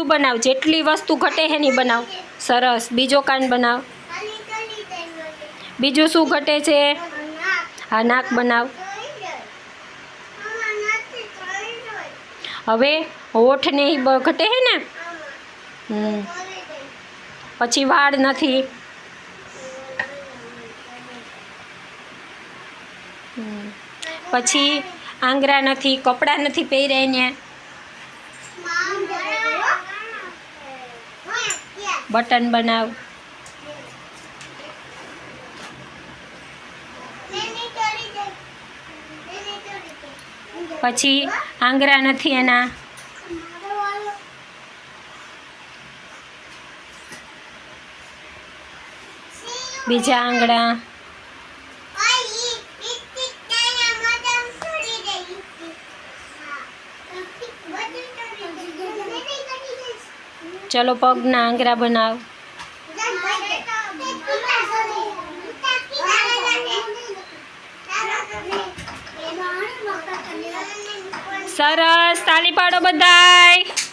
બધું બનાવ, જેટલી વસ્તુ ઘટે હે ની બનાવ. સરસ. બીજો કાન બનાવ. બીજું શું ઘટે છે? હા, નાક બનાવ. હવે હોઠ ને ઈ ઘટે હે ને? પછી વાળ નથી. પછી આંગળા નથી, કપડાં નથી પહેર્યા એને. બટન બનાવ. પછી આંગળા નથી એના. બીજા આંગળા. ચલો પગના આંગળા બનાવ. સરસ. તાળી પાડો બધાય.